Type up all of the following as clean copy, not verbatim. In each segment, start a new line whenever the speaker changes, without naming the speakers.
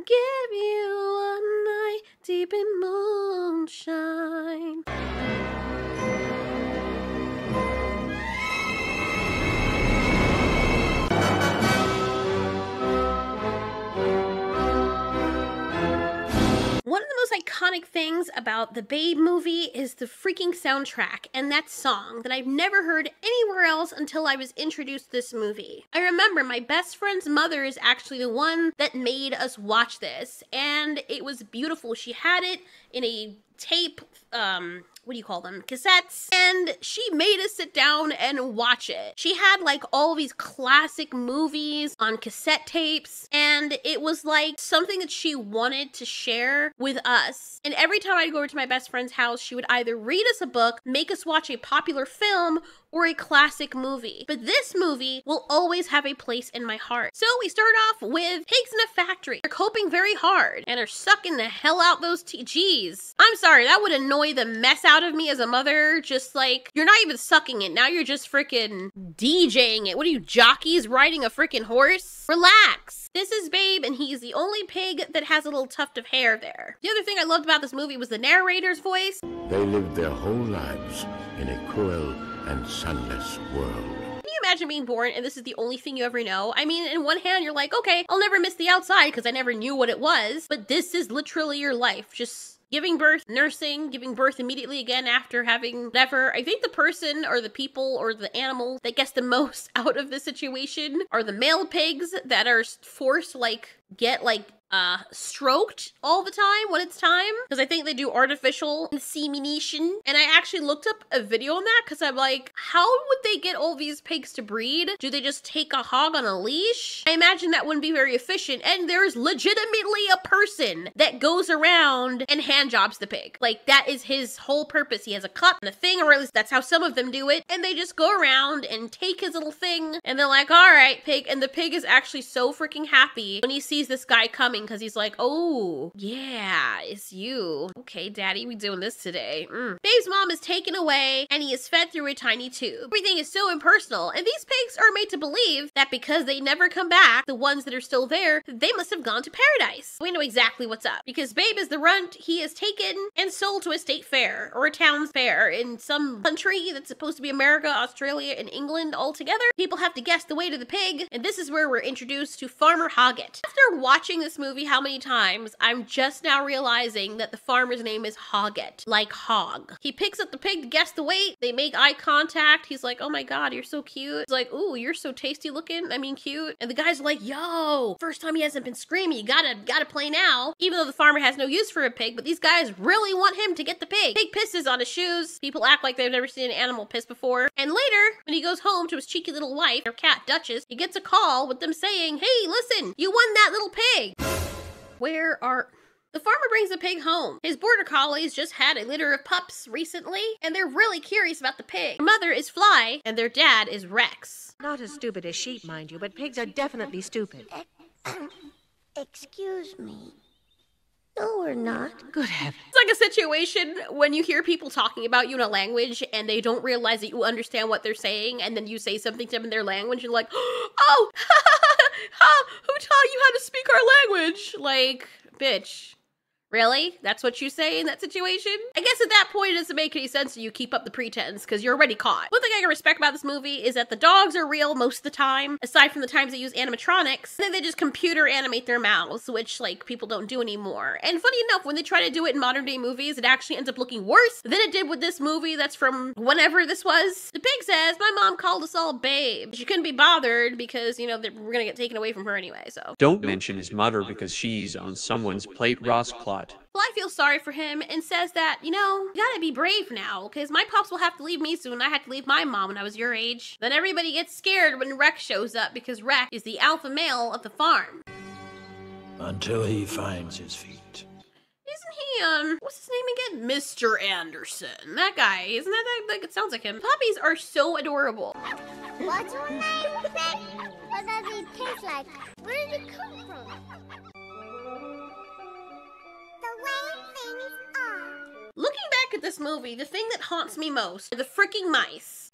give you a night deep in moonshine. One of the most iconic things about the Babe movie is the freaking soundtrack and that song that I've never heard anywhere else until I was introduced to this movie. I remember my best friend's mother is actually the one that made us watch this, and it was beautiful. She had it in a tape, what do you call them? Cassettes. And she made us sit down and watch it. She had like all these classic movies on cassette tapes, and it was like something that she wanted to share with us. And every time I'd go over to my best friend's house, she would either read us a book, make us watch a popular film, or a classic movie. But this movie will always have a place in my heart. So we start off with pigs in a factory. They're coping very hard and are sucking the hell out those Jeez. I'm sorry, that would annoy the mess out of me as a mother. Just like, you're not even sucking it. Now you're just freaking DJing it. What are you, jockeys riding a freaking horse? Relax. This is Babe, and he's the only pig that has a little tuft of hair there. The other thing I loved about this movie was the narrator's voice.
They lived their whole lives in a cruel and sunless world.
Can you imagine being born and this is the only thing you ever know? I mean, in one hand, you're like, okay, I'll never miss the outside because I never knew what it was. But this is literally your life. Just giving birth, nursing, giving birth immediately again after having whatever. I think the person or the people or the animal that gets the most out of the situation are the male pigs that are forced to get stroked all the time when it's time, because I think they do artificial insemination. And I actually looked up a video on that because I'm like, how would they get all these pigs to breed? Do they just take a hog on a leash? I imagine that wouldn't be very efficient. And there's legitimately a person that goes around and hand jobs the pig. Like, that is his whole purpose. He has a cup and a thing, or at least that's how some of them do it. And they just go around and take his little thing, and they're like, all right, pig. And the pig is actually so freaking happy when he sees this guy coming, because he's like, oh, yeah, it's you. Okay, daddy, we doing this today. Babe's mom is taken away, and he is fed through a tiny tube. Everything is so impersonal, and these pigs are made to believe that because they never come back, the ones that are still there, they must have gone to paradise. We know exactly what's up, because Babe is the runt. He is taken and sold to a state fair, or a town fair, in some country that's supposed to be America, Australia, and England all together. People have to guess the weight of the pig, and this is where we're introduced to Farmer Hoggett. After watching this movie how many times, I'm just now realizing that the farmer's name is Hoggett, like hog. He picks up the pig to guess the weight. They make eye contact. He's like, oh my god, you're so cute. He's like, ooh, you're so tasty looking. I mean, cute. And the guy's like, yo, first time he hasn't been screaming. You gotta play now. Even though the farmer has no use for a pig, but these guys really want him to get the pig. Pig pisses on his shoes. People act like they've never seen an animal piss before. And later, when he goes home to his cheeky little wife, their cat Duchess, he gets a call with them saying, hey, listen, you won that little pig. The farmer brings the pig home. His border collies just had a litter of pups recently, and they're really curious about the pig. Their mother is Fly, and their dad is Rex.
Not as stupid as sheep, mind you, but pigs are definitely stupid.
Excuse me. No, we're not.
Good heavens.
It's like a situation when you hear people talking about you in a language and they don't realize that you understand what they're saying, and then you say something to them in their language, and you're like, oh, who taught you how to speak our language? Like, bitch. Really? That's what you say in that situation? I guess at that point it doesn't make any sense that you keep up the pretense because you're already caught. One thing I can respect about this movie is that the dogs are real most of the time, aside from the times they use animatronics. Then they just computer animate their mouths, which like people don't do anymore. And funny enough, when they try to do it in modern day movies, it actually ends up looking worse than it did with this movie that's from whenever this was. The pig says, my mom called us all babe. She couldn't be bothered because, you know, we're gonna get taken away from her anyway, so.
Don't mention his mother because she's on someone's plate Rosclot.
Well, I feel sorry for him and says that, you know, you gotta be brave now, because my pops will have to leave me soon. I had to leave my mom when I was your age. Then everybody gets scared when Rex shows up, because Rex is the alpha male of the farm.
Until he finds his feet.
Isn't he, what's his name again? Mr. Anderson. That guy, isn't that like, it sounds like him. Puppies are so adorable.
What's your name, Pig? What does it taste like? Where did it come from? The way things are.
Looking back at this movie, the thing that haunts me most are the freaking mice.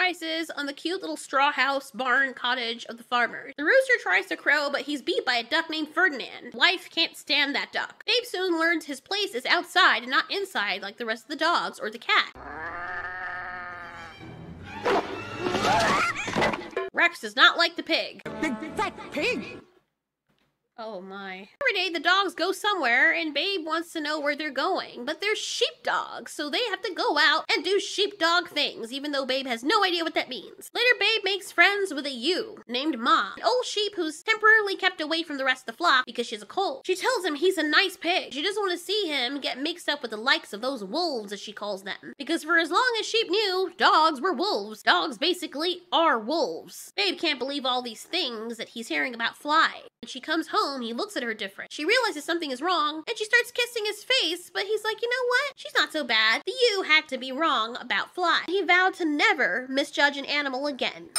rises on the cute little straw house barn cottage of the farmers. The rooster tries to crow, but he's beat by a duck named Ferdinand. Wife can't stand that duck. Babe soon learns his place is outside and not inside like the rest of the dogs or the cat. Rex does not like the pig.
Big fat pig!
Oh my. Every day the dogs go somewhere and Babe wants to know where they're going, but they're sheepdogs, so they have to go out and do sheepdog things, even though Babe has no idea what that means. Later, Babe makes friends with a ewe named Ma, an old sheep who's temporarily kept away from the rest of the flock because she has a cold. She tells him he's a nice pig. She doesn't want to see him get mixed up with the likes of those wolves, as she calls them, because for as long as sheep knew, dogs were wolves. Dogs basically are wolves. Babe can't believe all these things that he's hearing about Fly. When she comes home, he looks at her different. She realizes something is wrong, and she starts kissing his face, but he's like, you know what? She's not so bad. The ewe had to be wrong about Fly. He vowed to never misjudge an animal again.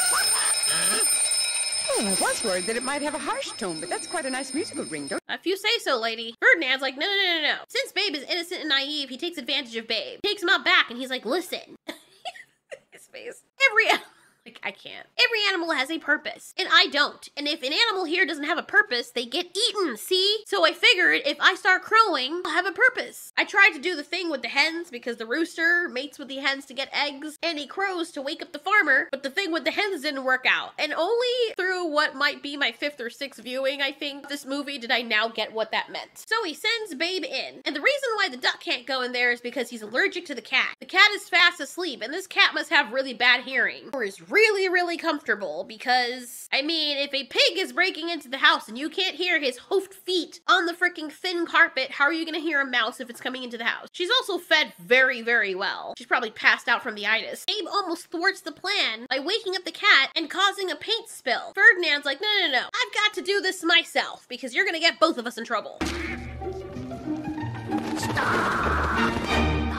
Oh, I was worried that it might have a harsh tone, but that's quite a nice musical ring, don't
If you say so, lady. Ferdinand's like, no. Since Babe is innocent and naive, he takes advantage of Babe. Takes him out back, and he's like, listen. His face. I can't. Every animal has a purpose, and I don't. And if an animal here doesn't have a purpose, they get eaten, see? So I figured if I start crowing, I'll have a purpose. I tried to do the thing with the hens because the rooster mates with the hens to get eggs, and he crows to wake up the farmer, but the thing with the hens didn't work out. And only through what might be my 5th or 6th viewing, I think, this movie did I now get what that meant. So he sends Babe in, and the reason why the duck can't go in there is because he's allergic to the cat. The cat is fast asleep, and this cat must have really bad hearing, or is really comfortable, because, I mean, if a pig is breaking into the house and you can't hear his hoofed feet on the freaking thin carpet, how are you gonna hear a mouse if it's coming into the house? She's also fed very well. She's probably passed out from the itis. Babe almost thwarts the plan by waking up the cat and causing a paint spill. Ferdinand's like, no. I've got to do this myself, because you're gonna get both of us in trouble.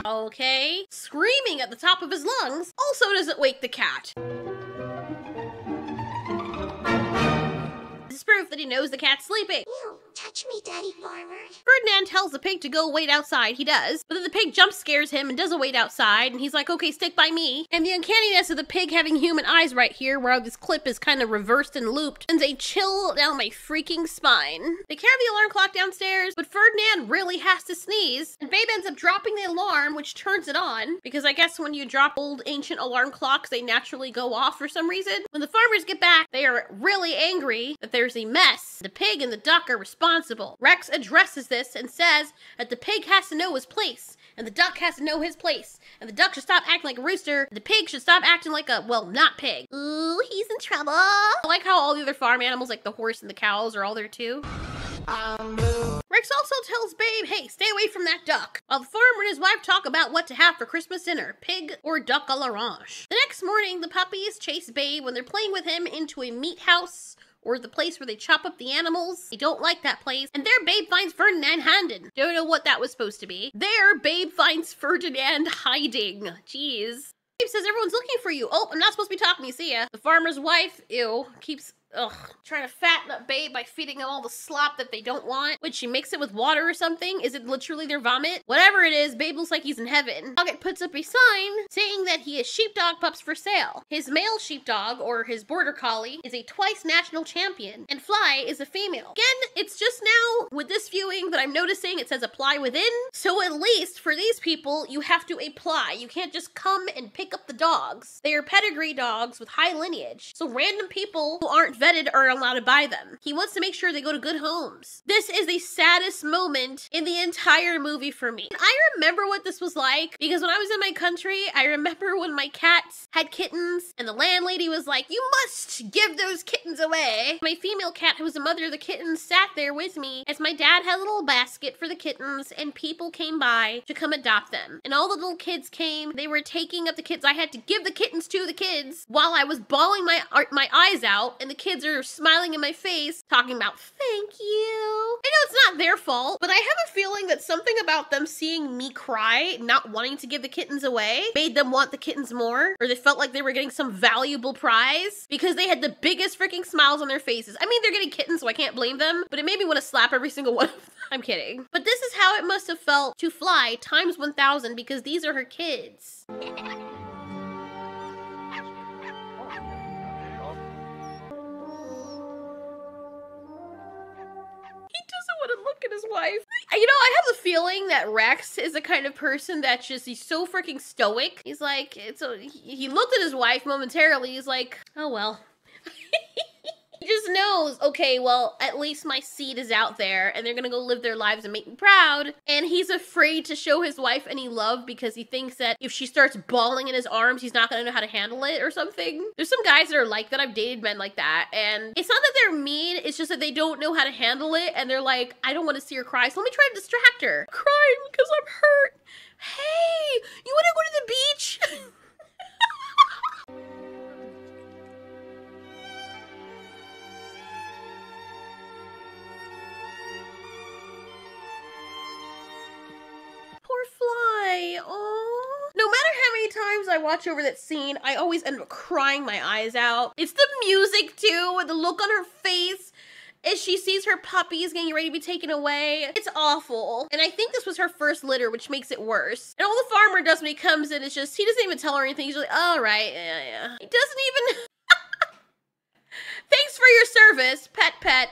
Okay. Screaming at the top of his lungs also doesn't wake the cat. This is proof that he knows the cat's sleeping.
Ew, touch me, Daddy Farmer.
Ferdinand tells the pig to go wait outside. He does. But then the pig jump scares him and doesn't wait outside. And he's like, okay, stick by me. And the uncanniness of the pig having human eyes right here, where this clip is kind of reversed and looped, sends a chill down my freaking spine. They carry the alarm clock downstairs, but Ferdinand really has to sneeze. And Babe ends up dropping the alarm, which turns it on. Because I guess when you drop old ancient alarm clocks, they naturally go off for some reason. When the farmers get back, they are really angry that there's a mess. The pig and the duck are responsible. Rex addresses this and says that the pig has to know his place, and the duck has to know his place, and the duck should stop acting like a rooster, and the pig should stop acting like a, well, not pig. Ooh, he's in trouble. I like how all the other farm animals, like the horse and the cows, are all there too. Rex also tells Babe, hey, stay away from that duck, while the farmer and his wife talk about what to have for Christmas dinner, pig or duck à l'orange. The next morning, the puppies chase Babe when they're playing with him into a meat house, or the place where they chop up the animals. They don't like that place. And there, Babe finds Ferdinand hiding. Don't know what that was supposed to be. There, Babe finds Ferdinand hiding. Jeez. Babe says everyone's looking for you. Oh, I'm not supposed to be talking to you. See ya. The farmer's wife, ew, keeps trying to fatten up Babe by feeding them all the slop that they don't want. Would she mix it with water or something? Is it literally their vomit? Whatever it is, Babe looks like he's in heaven. Doggett puts up a sign saying that he has sheepdog pups for sale. His male sheepdog, or his border collie, is a twice national champion, and Fly is a female. Again, it's just now, with this viewing, that I'm noticing it says apply within, so at least for these people, you have to apply. You can't just come and pick up the dogs. They are pedigree dogs with high lineage, so random people who aren't vetted are allowed to buy them. He wants to make sure they go to good homes. This is the saddest moment in the entire movie for me. I remember what this was like, because when I was in my country, I remember when my cats had kittens, and the landlady was like, you must give those kittens away. My female cat, who was the mother of the kittens, sat there with me as my dad had a little basket for the kittens, and people came by to come adopt them. And all the little kids came. They were taking up the kids. I had to give the kittens to the kids while I was bawling my eyes out, and the kids are smiling in my face, talking about, thank you. I know it's not their fault, but I have a feeling that something about them seeing me cry, not wanting to give the kittens away, made them want the kittens more, or they felt like they were getting some valuable prize, because they had the biggest freaking smiles on their faces. I mean, they're getting kittens, so I can't blame them, but it made me want to slap every single one of them. I'm kidding. But this is how it must have felt to Fly times 1,000, because these are her kids. fucking his wife. You know, I have a feeling that Rex is the kind of person that he's so freaking stoic. He's like, he looked at his wife momentarily. He's like, oh well. He just knows, okay, well, at least my seed is out there and they're gonna go live their lives and make me proud. And he's afraid to show his wife any love because he thinks that if she starts bawling in his arms, he's not gonna know how to handle it or something. There's some guys that are like that. I've dated men like that. And it's not that they're mean, it's just that they don't know how to handle it. And they're like, I don't want to see her cry, so let me try to distract her. I'm crying because I'm hurt. Hey, you wanna go to the beach? Fly. Oh. No matter how many times I watch over that scene, I always end up crying my eyes out. It's the music too, and the look on her face as she sees her puppies getting ready to be taken away. It's awful. And I think this was her first litter, which makes it worse. And all the farmer does when he comes in is just, he doesn't even tell her anything. He's like, all right, yeah. He doesn't even... Thanks for your service, pet.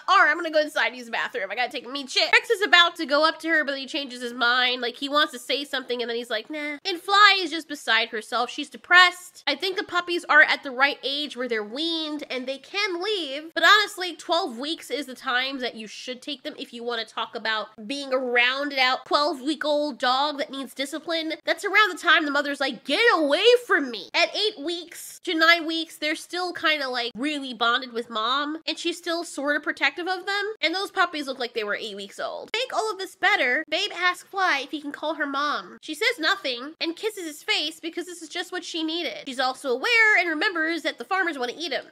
Alright, I'm gonna go inside and use the bathroom. I gotta take a meat shit. Rex is about to go up to her, but he changes his mind. Like, he wants to say something, and then he's like, nah. And Fly is just beside herself. She's depressed. I think the puppies are at the right age where they're weaned, and they can leave. But honestly, 12 weeks is the time that you should take them if you want to talk about being a rounded out 12-week-old dog that needs discipline. That's around the time the mother's like, get away from me. At 8 weeks to 9 weeks, they're still kind of like really bonded with mom, and she's still sort of protective of them, and those puppies look like they were 8 weeks old. To make all of this better, Babe asks Fly if he can call her mom. She says nothing and kisses his face because this is just what she needed. She's also aware and remembers that the farmers want to eat him.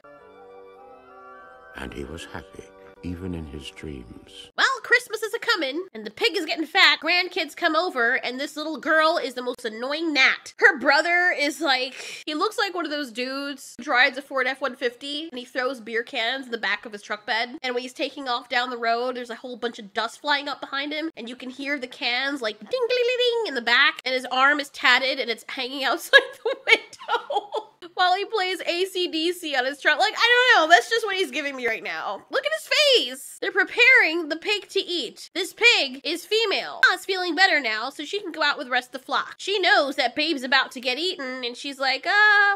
And he was happy, even in his dreams.
Well, Christmas is a-comin', and the pig is getting fat. Grandkids come over, and this little girl is the most annoying gnat. Her brother is like, he looks like one of those dudes who drives a Ford F-150, and he throws beer cans in the back of his truck bed. And when he's taking off down the road, there's a whole bunch of dust flying up behind him, and you can hear the cans like ding, ding, ding, ding in the back, and his arm is tatted, and it's hanging outside the window. While he plays AC/DC on his truck. Like, I don't know, that's just what he's giving me right now. Look at his face! They're preparing the pig to eat. This pig is female. Ma's feeling better now, so she can go out with the rest of the flock. She knows that Babe's about to get eaten, and she's like,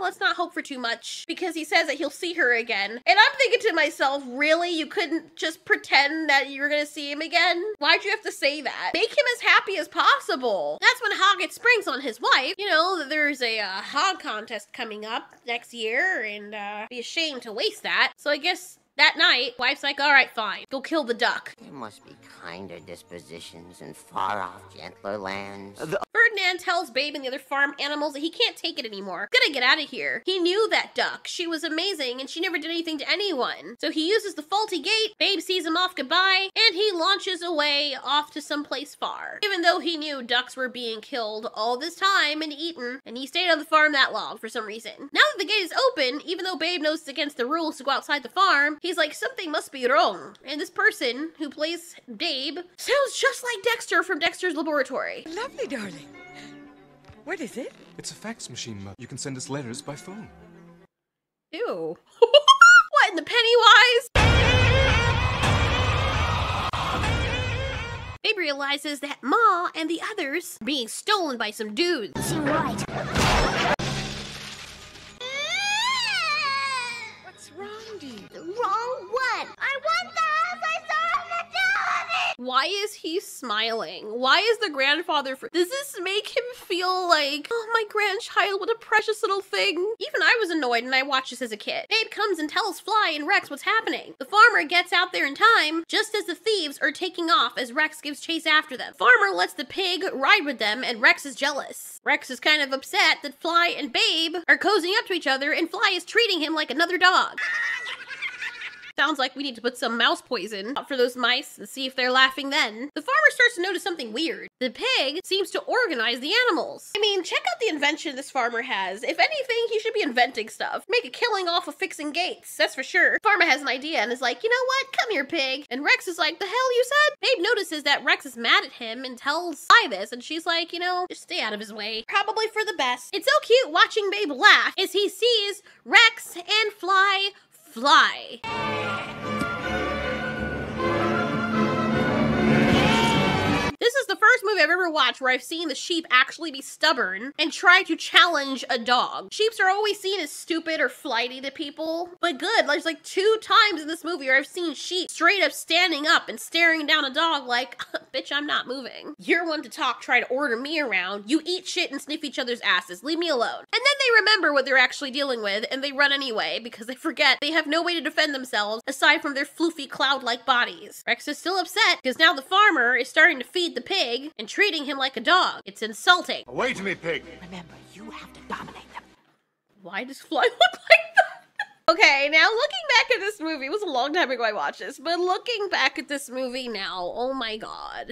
let's not hope for too much, because he says that he'll see her again. And I'm thinking to myself, really? You couldn't just pretend that you're gonna see him again? Why'd you have to say that? Make him as happy as possible. That's when Hog gets springs on his wife. You know, there's a hog contest coming up next year, and be ashamed to waste that. So I guess that night, wife's like, all right, fine, go kill the duck.
There must be kinder dispositions in far-off, gentler lands.
Ferdinand tells Babe and the other farm animals that he can't take it anymore. Gotta get out of here. He knew that duck. She was amazing, and she never did anything to anyone. So he uses the faulty gate, Babe sees him off goodbye, and he launches away off to someplace far. Even though he knew ducks were being killed all this time and eaten, and he stayed on the farm that long for some reason. Now that the gate is open, even though Babe knows it's against the rules to go outside the farm, he's like, something must be wrong. And this person who plays Babe sounds just like Dexter from Dexter's Laboratory.
Lovely, darling. What is it?
It's a fax machine, Mother. You can send us letters by phone.
Ew. What, in the Pennywise? Babe realizes that Ma and the others are being stolen by some dudes.
You're right.
What's wrong, dear?
Wrong what? I want the house I saw on the television!
Why is he smiling? Why is the grandfather does this make him feel like, oh, my grandchild, what a precious little thing? Even I was annoyed and I watched this as a kid. Babe comes and tells Fly and Rex what's happening. The farmer gets out there in time, just as the thieves are taking off as Rex gives chase after them. Farmer lets the pig ride with them and Rex is jealous. Rex is kind of upset that Fly and Babe are cozying up to each other and Fly is treating him like another dog. Sounds like we need to put some mouse poison out for those mice and see if they're laughing then. The farmer starts to notice something weird. The pig seems to organize the animals. I mean, check out the invention this farmer has. If anything, he should be inventing stuff. Make a killing off of fixing gates, that's for sure. Farmer has an idea and is like, you know what? Come here, pig. And Rex is like, the hell you said? Babe notices that Rex is mad at him and tells Fly this, and she's like, you know, just stay out of his way. Probably for the best. It's so cute watching Babe laugh as he sees Rex and Fly fly. This is the first movie I've ever watched where I've seen the sheep actually be stubborn and try to challenge a dog. Sheeps are always seen as stupid or flighty to people, but good. There's like 2 times in this movie where I've seen sheep straight up standing up and staring down a dog like, bitch, I'm not moving. You're one to talk, try to order me around. You eat shit and sniff each other's asses. Leave me alone. And then they remember what they're actually dealing with and they run anyway because they forget they have no way to defend themselves aside from their floofy cloud-like bodies. Rex is still upset because now the farmer is starting to feed the pig and treating him like a dog. It's insulting.
Away to me, pig!
Remember, you have to dominate them.
Why does Fly look like that? Okay, now looking back at this movie, it was a long time ago I watched this, but looking back at this movie now, oh my god.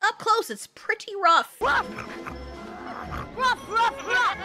Up close, it's pretty rough. Rough, rough, rough.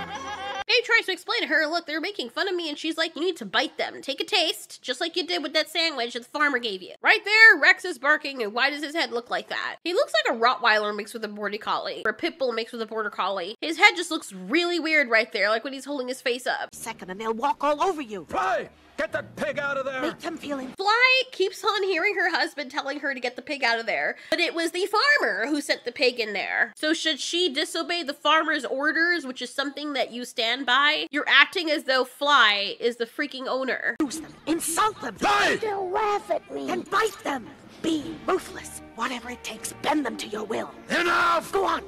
Babe tries to explain to her, look, they're making fun of me, and she's like, you need to bite them. Take a taste, just like you did with that sandwich that the farmer gave you. Right there, Rex is barking, and why does his head look like that? He looks like a Rottweiler mixed with a Border Collie, or a Pit Bull mixed with a Border Collie. His head just looks really weird right there, like when he's holding his face up.
Second, and they'll walk all over you.
Fly! Get that pig out of there!
Make them feel in.
Fly keeps on hearing her husband telling her to get the pig out of there, but it was the farmer who sent the pig in there. So should she disobey the farmer's orders, which is something that you stand by? You're acting as though Fly is the freaking owner.
Use them. Insult them.
Fly!
Don't laugh at me.
And bite them. Be ruthless. Whatever it takes, bend them to your will.
Enough!
Go on.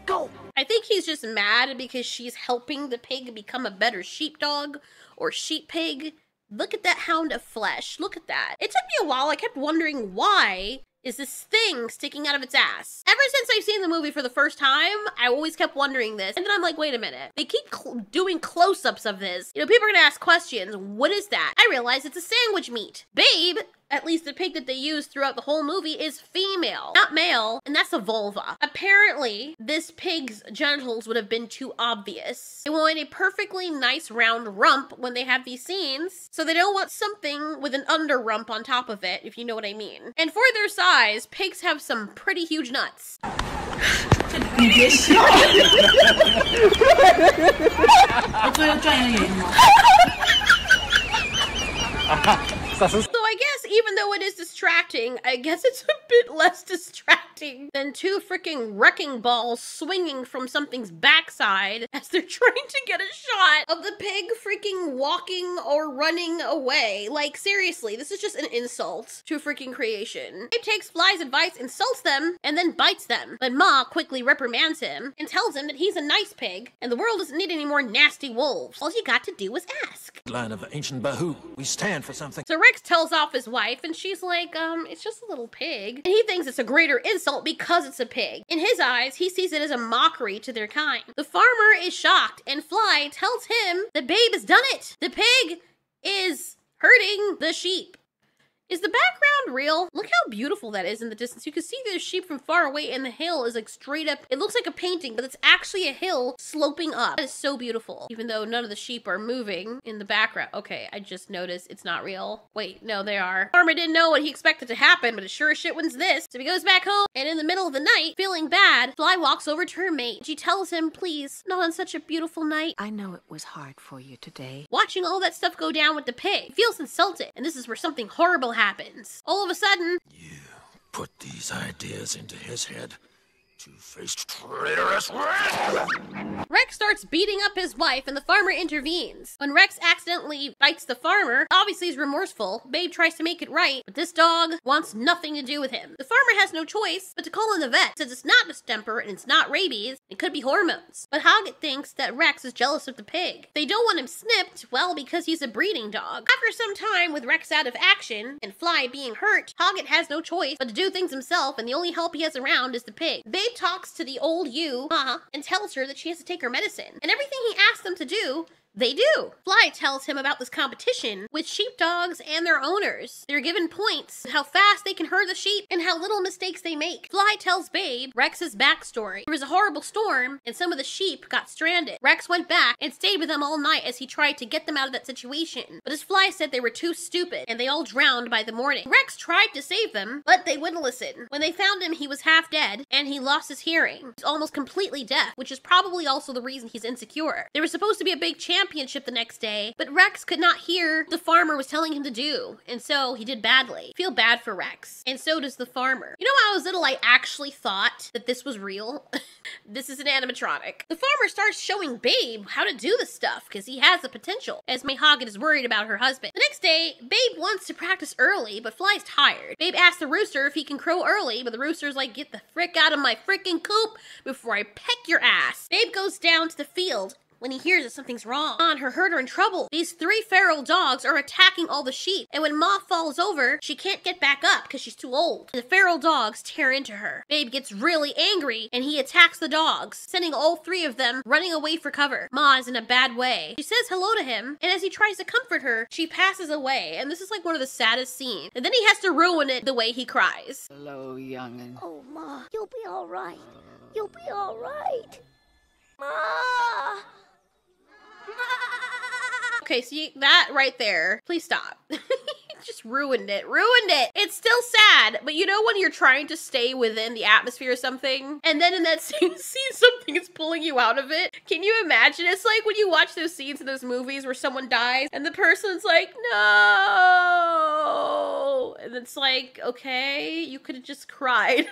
Go.
I think he's just mad because she's helping the pig become a better sheepdog or sheep pig. Look at that hound of flesh. Look at that. It took me a while. I kept wondering why is this thing sticking out of its ass? Ever since I've seen the movie for the first time, I always kept wondering this. And then I'm like, wait a minute. They keep doing close-ups of this. You know, people are gonna ask questions. What is that? I realize it's a sandwich meat. Babe, at least the pig that they use throughout the whole movie, is female, not male, and that's a vulva. Apparently, this pig's genitals would have been too obvious. They want a perfectly nice round rump when they have these scenes, so they don't want something with an under rump on top of it, if you know what I mean. And for their size, pigs have some pretty huge nuts. So I guess even though it is distracting, I guess it's a bit less distracting than 2 freaking wrecking balls swinging from something's backside as they're trying to get a shot of the pig freaking walking or running away. Like, seriously, this is just an insult to freaking creation. Babe takes Fly's advice, insults them, and then bites them. But Ma quickly reprimands him and tells him that he's a nice pig and the world doesn't need any more nasty wolves. All you got to do is ask.
Line of ancient Bahu. We stand for something.
So Rex tells off his wife and she's like, it's just a little pig. And he thinks it's a greater insult because it's a pig. In his eyes, he sees it as a mockery to their kind. The farmer is shocked and Fly tells him that Babe has done it. The pig is hurting the sheep. Is the background real? Look how beautiful that is in the distance. You can see the sheep from far away and the hill is like straight up. It looks like a painting, but it's actually a hill sloping up. That is so beautiful. Even though none of the sheep are moving in the background. Okay, I just noticed it's not real. Wait, no, they are. Farmer didn't know what he expected to happen, but it sure as shit wins this. So he goes back home and in the middle of the night, feeling bad, Fly walks over to her mate. She tells him, please, not on such a beautiful night.
I know it was hard for you today.
Watching all that stuff go down with the pig, he feels insulted. And this is where something horrible happens. All of a sudden,
You put these ideas into his head. Two-faced traitorous Rex!
Rex starts beating up his wife and the farmer intervenes. When Rex accidentally bites the farmer, obviously he's remorseful. Babe tries to make it right, but this dog wants nothing to do with him. The farmer has no choice but to call in the vet, since it's not distemper and it's not rabies, it could be hormones. But Hoggett thinks that Rex is jealous of the pig. They don't want him snipped, well, because he's a breeding dog. After some time with Rex out of action and Fly being hurt, Hoggett has no choice but to do things himself, and the only help he has around is the pig. Babe talks to the old ewe, and tells her that she has to take her medicine. And everything he asks them to do, They do. Fly tells him about this competition with sheepdogs and their owners. They're given points, how fast they can herd the sheep, and how little mistakes they make. Fly tells Babe Rex's backstory. There was a horrible storm, and some of the sheep got stranded. Rex went back and stayed with them all night as he tried to get them out of that situation. But as Fly said, they were too stupid, and they all drowned by the morning. Rex tried to save them, but they wouldn't listen. When they found him, he was half dead, and he lost his hearing. He's almost completely deaf, which is probably also the reason he's insecure. There was supposed to be a big championship the next day, but Rex could not hear what the farmer was telling him to do, and so he did badly. Feel bad for Rex, and so does the farmer. You know, when I was little, I actually thought that this was real. This is an animatronic. The farmer starts showing Babe how to do this stuff, because he has the potential, as May Hoggett is worried about her husband. The next day, Babe wants to practice early, but Fly's tired. Babe asks the rooster if he can crow early, but the rooster's like, get the frick out of my frickin' coop before I peck your ass. Babe goes down to the field when he hears that something's wrong. Her herd are in trouble. These 3 feral dogs are attacking all the sheep, and when Ma falls over, she can't get back up because she's too old. The feral dogs tear into her. Babe gets really angry, and he attacks the dogs, sending all 3 of them running away for cover. Ma is in a bad way. She says hello to him, and as he tries to comfort her, she passes away, and this is like one of the saddest scenes. And then he has to ruin it the way he cries.
Hello, young'un.
Oh, Ma, you'll be all right. You'll be all right. Ma!
Okay, see that right there. Please stop. Just ruined it. Ruined it. It's still sad, but you know when you're trying to stay within the atmosphere of something, and then in that same scene, something is pulling you out of it? Can you imagine? It's like when you watch those scenes in those movies where someone dies, and the person's like, no! And it's like, okay, you could have just cried.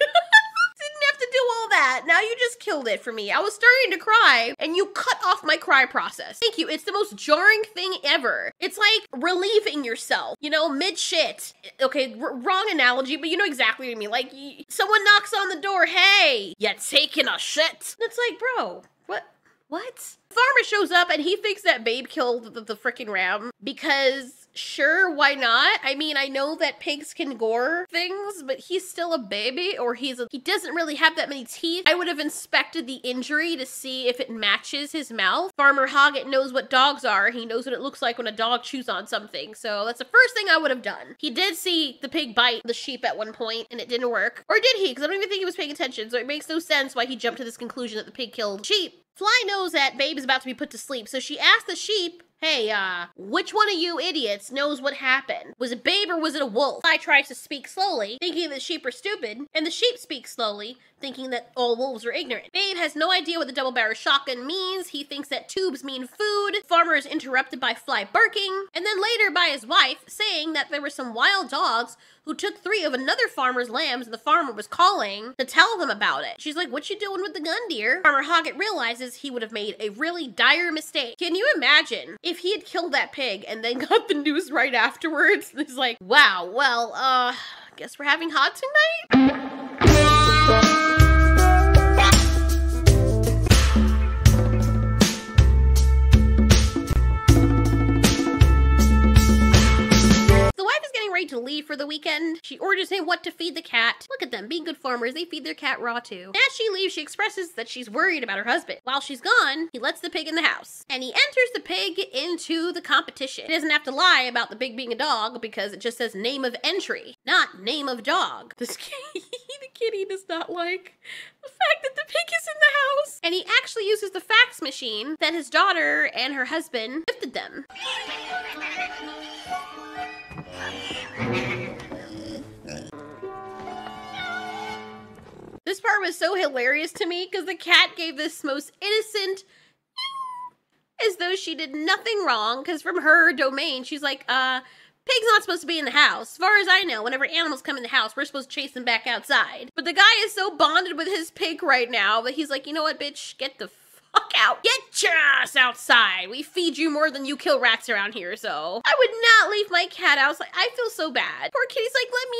Didn't have to do all that. Now you just killed it for me. I was starting to cry, and you cut off my cry process. Thank you. It's the most jarring thing ever. It's like relieving yourself, you know, mid-shit. Okay, wrong analogy, but you know exactly what I mean. Like, someone knocks on the door, hey, you taking a shit? It's like, bro, what? Farmer shows up, and he thinks that Babe killed the freaking ram because... Sure, why not? I mean, I know that pigs can gore things, but he's still a baby, or he doesn't really have that many teeth. I would have inspected the injury to see if it matches his mouth. Farmer Hoggett knows what dogs are. He knows what it looks like when a dog chews on something, so that's the first thing I would have done. He did see the pig bite the sheep at one point, and it didn't work. Or did he? Because I don't even think he was paying attention, so it makes no sense why he jumped to this conclusion that the pig killed sheep. Fly knows that Babe is about to be put to sleep, so she asks the sheep, hey, which one of you idiots knows what happened? Was it Babe or was it a wolf? Fly tries to speak slowly, thinking that sheep are stupid, and the sheep speak slowly, thinking that all wolves are ignorant. Babe has no idea what the double-barrel shotgun means. He thinks that tubes mean food. Farmer is interrupted by Fly barking, and then later by his wife saying that there were some wild dogs who took 3 of another farmer's lambs, and the farmer was calling to tell them about it. She's like, what you doing with the gun, dear? Farmer Hoggett realizes he would have made a really dire mistake. Can you imagine if he had killed that pig and then got the news right afterwards? It's like, wow, well, guess we're having hot tonight? Ready to leave for the weekend. She orders him what to feed the cat. Look at them, being good farmers. They feed their cat raw too. As she leaves, she expresses that she's worried about her husband. While she's gone, he lets the pig in the house, and he enters the pig into the competition. He doesn't have to lie about the pig being a dog because it just says name of entry, not name of dog. The kitty does not like the fact that the pig is in the house. And he actually uses the fax machine that his daughter and her husband gifted them. This part was so hilarious to me because the cat gave this most innocent, as though she did nothing wrong, because from her domain, she's like, pig's not supposed to be in the house. As far as I know, whenever animals come in the house, we're supposed to chase them back outside. But the guy is so bonded with his pig right now that he's like, you know what, bitch, get the fuck out. Get your ass outside. We feed you more than you kill rats around here, so. I would not leave my cat outside. I feel so bad. Poor kitty's like, let me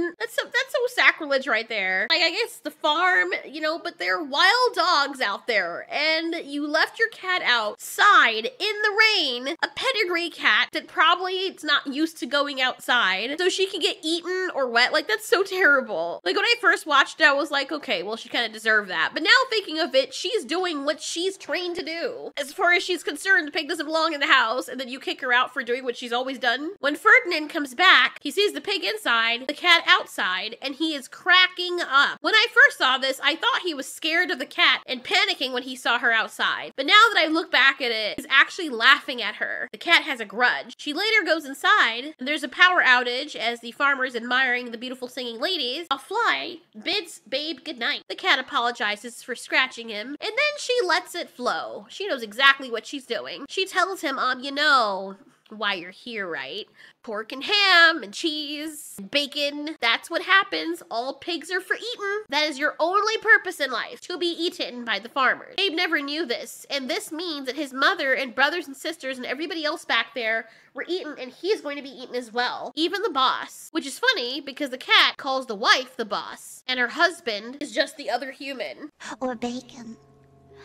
in. That's so sacrilege right there. Like, I guess the farm, you know, but there are wild dogs out there, and you left your cat outside in the rain, a pedigree cat that probably it's not used to going outside, so she can get eaten or wet. Like, that's so terrible. Like, when I first watched it, I was like, okay, well, she kind of deserved that. But now thinking of it, she's doing what she's trained to do. As far as she's concerned, the pig doesn't belong in the house, and then you kick her out for doing what she's always done. When Ferdinand comes back, he sees the pig inside, the cat outside, and he is cracking up. When I first saw this, I thought he was scared of the cat and panicking when he saw her outside. But now that I look back at it, he's actually laughing at her. The cat has a grudge. She later goes inside, and there's a power outage as the farmer's admiring the beautiful singing ladies. A fly bids Babe goodnight. The cat apologizes for scratching him, and then she lets it flow. She knows exactly what she's doing. She tells him, you know why you're here, right? Pork and ham and cheese and bacon. That's what happens. All pigs are for eating. That is your only purpose in life, to be eaten by the farmers. Babe never knew this, and this means that his mother and brothers and sisters and everybody else back there were eaten, and he's going to be eaten as well. Even the boss, which is funny because the cat calls the wife the boss, and her husband is just the other human.
Or bacon.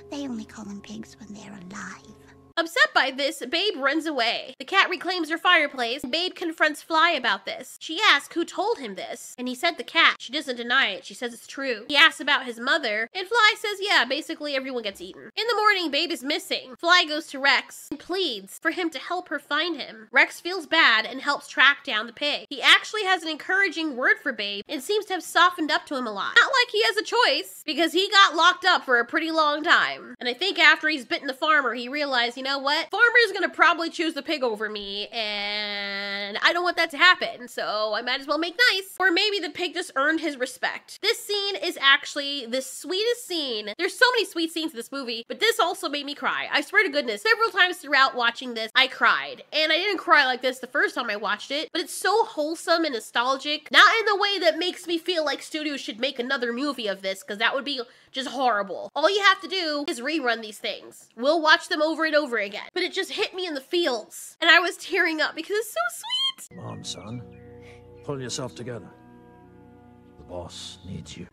They only call them pigs when they're alive.
Upset by this, Babe runs away. The cat reclaims her fireplace. Babe confronts Fly about this. She asks who told him this, and he said the cat. She doesn't deny it. She says it's true. He asks about his mother, and Fly says, yeah, basically everyone gets eaten. In the morning, Babe is missing. Fly goes to Rex and pleads for him to help her find him. Rex feels bad and helps track down the pig. He actually has an encouraging word for Babe and seems to have softened up to him a lot. Not like he has a choice, because he got locked up for a pretty long time. And I think after he's bitten the farmer, he realized, you know what? Farmer's gonna probably choose the pig over me, and I don't want that to happen, so I might as well make nice. Or maybe the pig just earned his respect. This scene is actually the sweetest scene. There's so many sweet scenes in this movie, but this also made me cry. I swear to goodness, several times throughout watching this, I cried. And I didn't cry like this the first time I watched it, but it's so wholesome and nostalgic. Not in the way that makes me feel like studios should make another movie of this, because that would be just horrible. All you have to do is rerun these things. We'll watch them over and over again. But it just hit me in the feels, and I was tearing up because it's so sweet.
Come on, son. Pull yourself together. The boss needs you.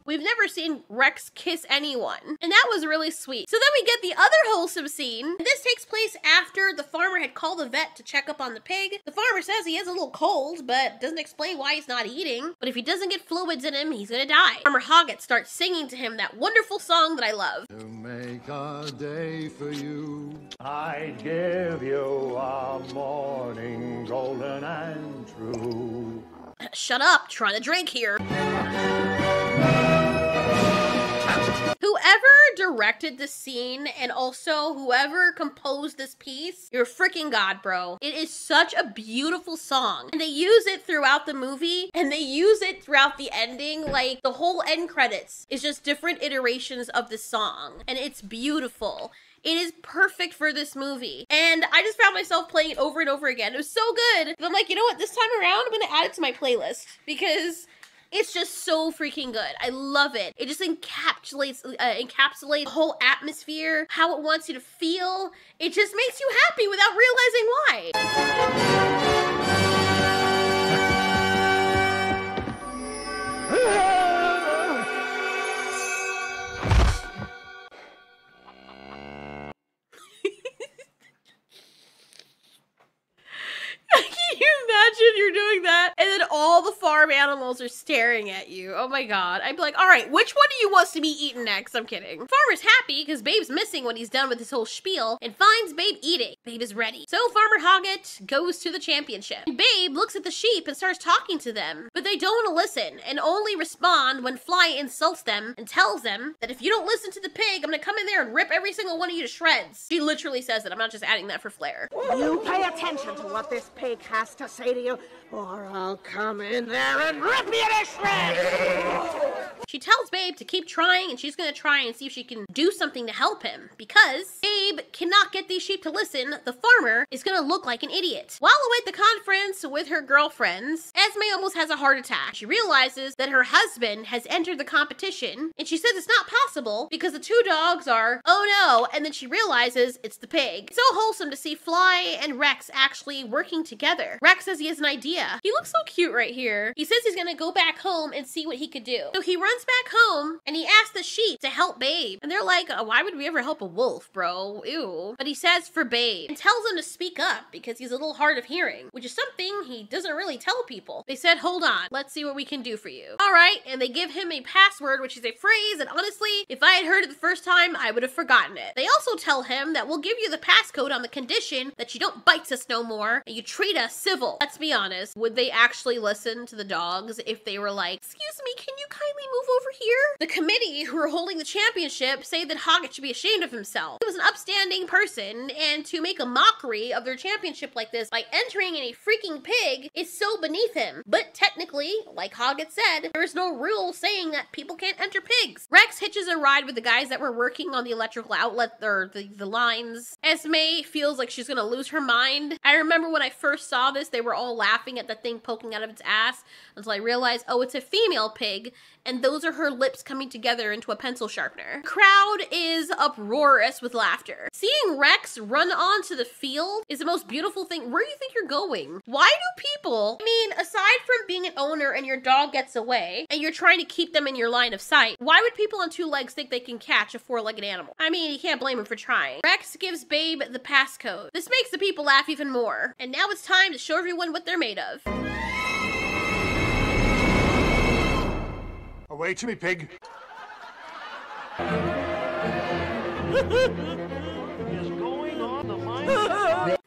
We've never seen Rex kiss anyone, and that was really sweet. So then we get the other wholesome scene. This takes place after the farmer had called the vet to check up on the pig. The farmer says he has a little cold, but doesn't explain why he's not eating. But if he doesn't get fluids in him, he's gonna die. Farmer Hoggett starts singing to him that wonderful song that I love.
To make a day for you,
I'd give you a morning golden and true.
Shut up, trying to drink here. Whoever directed this scene and also whoever composed this piece, you're a freaking god, bro. It is such a beautiful song. And they use it throughout the movie and they use it throughout the ending. Like the whole end credits is just different iterations of this song. And it's beautiful. It is perfect for this movie. And I just found myself playing it over and over again. It was so good. And I'm like, you know what? This time around, I'm gonna add it to my playlist because it's just so freaking good. I love it. It just encapsulates the whole atmosphere, how it wants you to feel. It just makes you happy without realizing why. Can you imagine you're doing that and then all the farm animals are staring at you? Oh my god. I'd be like, all right, which one of you wants to be eaten next? I'm kidding. Farmer's happy because Babe's missing when he's done with his whole spiel and finds Babe eating. Babe is ready. So Farmer Hoggett goes to the championship. And Babe looks at the sheep and starts talking to them, but they don't want to listen and only respond when Fly insults them and tells them that if you don't listen to the pig, I'm gonna come in there and rip every single one of you to shreds. She literally says it. I'm not just adding that for flair.
You pay attention to what this pig has to say to you, or I'll come in there and rip you to shreds!
She tells Babe to keep trying, and she's gonna try and see if she can do something to help him, because Babe cannot get these sheep to listen. The farmer is gonna look like an idiot. While away at the conference with her girlfriends, Esme almost has a heart attack. She realizes that her husband has entered the competition, and she says it's not possible because the two dogs are, oh no, and then she realizes it's the pig. It's so wholesome to see Fly and Rex actually working together. Rex says he has an idea. He looks so cute right here. He says he's gonna go back home and see what he could do. So he runs comes back home and he asks the sheep to help Babe. And they're like, why would we ever help a wolf, bro? Ew. But he says for Babe and tells him to speak up because he's a little hard of hearing, which is something he doesn't really tell people. They said, hold on, let's see what we can do for you. All right, and they give him a password, which is a phrase, and honestly, if I had heard it the first time, I would have forgotten it. They also tell him that we'll give you the passcode on the condition that you don't bite us no more and you treat us civil. Let's be honest, would they actually listen to the dogs if they were like, excuse me, can you kindly move over here? The committee who are holding the championship say that Hoggett should be ashamed of himself. He was an upstanding person, and to make a mockery of their championship like this by entering in a freaking pig is so beneath him. But technically, like Hoggett said, there's no rule saying that people can't enter pigs. Rex hitches a ride with the guys that were working on the electrical outlet, or the lines. Esme feels like she's gonna lose her mind. I remember when I first saw this, they were all laughing at the thing poking out of its ass until I realized, oh, it's a female pig, and those are her lips coming together into a pencil sharpener. The crowd is uproarious with laughter. Seeing Rex run onto the field is the most beautiful thing. Where do you think you're going? Why do people, I mean, aside from being an owner and your dog gets away and you're trying to keep them in your line of sight, why would people on two legs think they can catch a four-legged animal? I mean, you can't blame them for trying. Rex gives Babe the passcode. This makes the people laugh even more. And now it's time to show everyone what they're made of.
Away to me, pig.
Is going on the mind? I'm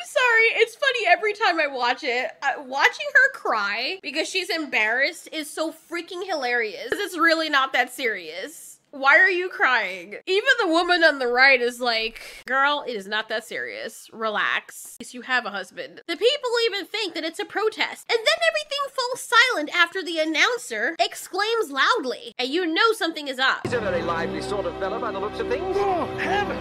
sorry, it's funny every time I watch it. Watching her cry because she's embarrassed is so freaking hilarious. It's really not that serious. Why are you crying? Even the woman on the right is like, girl, it is not that serious. Relax. At least you have a husband. The people even think that it's a protest. And then everything falls silent after the announcer exclaims loudly. And you know something is up.
He's a very lively sort of fellow by the looks of things. Oh, heavens!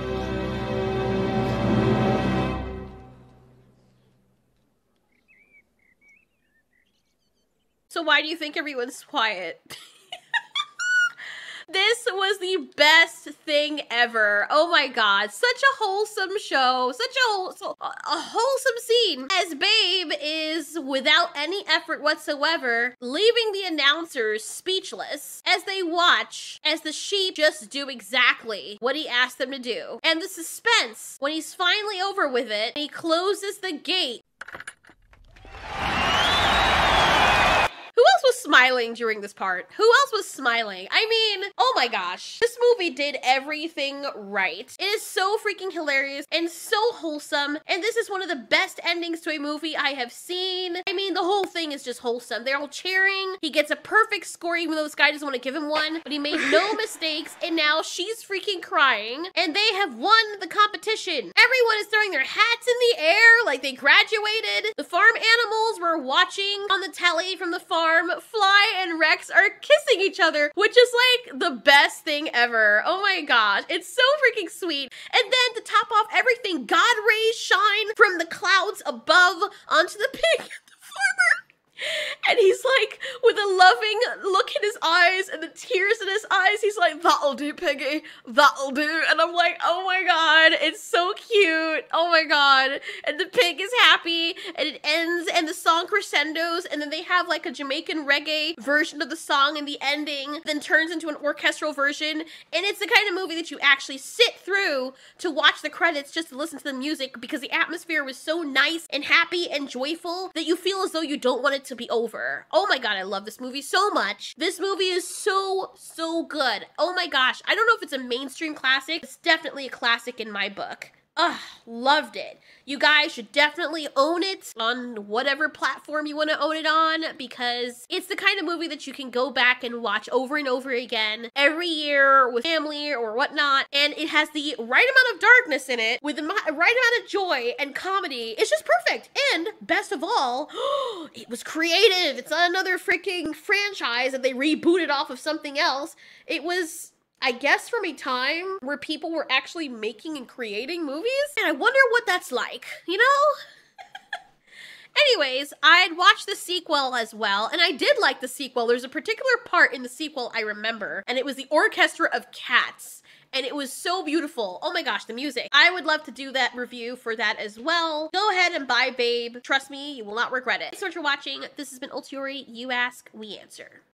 So why do you think everyone's quiet? This was the best thing ever. Oh my god, such a wholesome show, such a wholesome scene as Babe is, without any effort whatsoever, leaving the announcers speechless as they watch as the sheep just do exactly what he asked them to do. And the suspense when he's finally over with it, he closes the gate. Who else was smiling during this part? Who else was smiling? I mean, oh my gosh. This movie did everything right. It is so freaking hilarious and so wholesome. And this is one of the best endings to a movie I have seen. I mean, the whole thing is just wholesome. They're all cheering. He gets a perfect score even though this guy doesn't want to give him one. But he made no mistakes. And now she's freaking crying. And they have won the competition. Everyone is throwing their hats in the air like they graduated. The farm animals were watching on the telly from the farm. Fly and Rex are kissing each other, which is like the best thing ever. Oh my gosh, it's so freaking sweet. And then to top off everything, God rays shine from the clouds above onto the pig and the farmer. And he's like, with a loving look in his eyes and the tears in his eyes, he's like, that'll do, Piggy, that'll do. And I'm like, oh my god, it's so cute. Oh my god. And the pig is happy, and it ends, and the song crescendos, and then they have like a Jamaican reggae version of the song in the ending, then turns into an orchestral version. And it's the kind of movie that you actually sit through to watch the credits just to listen to the music, because the atmosphere was so nice and happy and joyful that you feel as though you don't want it to be over. Oh my god, I love this movie so much. This movie is so good. Oh my gosh, I don't know if it's a mainstream classic. It's definitely a classic in my book. Ugh, loved it. You guys should definitely own it on whatever platform you want to own it on, because it's the kind of movie that you can go back and watch over and over again every year with family or whatnot, and it has the right amount of darkness in it with the right amount of joy and comedy. It's just perfect. And best of all, it was creative. It's another freaking franchise that they rebooted off of something else. It was, I guess, from a time where people were actually making and creating movies. And I wonder what that's like, you know? Anyways, I'd watched the sequel as well, and I did like the sequel. There's a particular part in the sequel I remember, and it was the Orchestra of Cats. And it was so beautiful. Oh my gosh, the music. I would love to do that review for that as well. Go ahead and buy Babe. Trust me, you will not regret it. Thanks so much for watching. This has been Ultiori. You ask, we answer.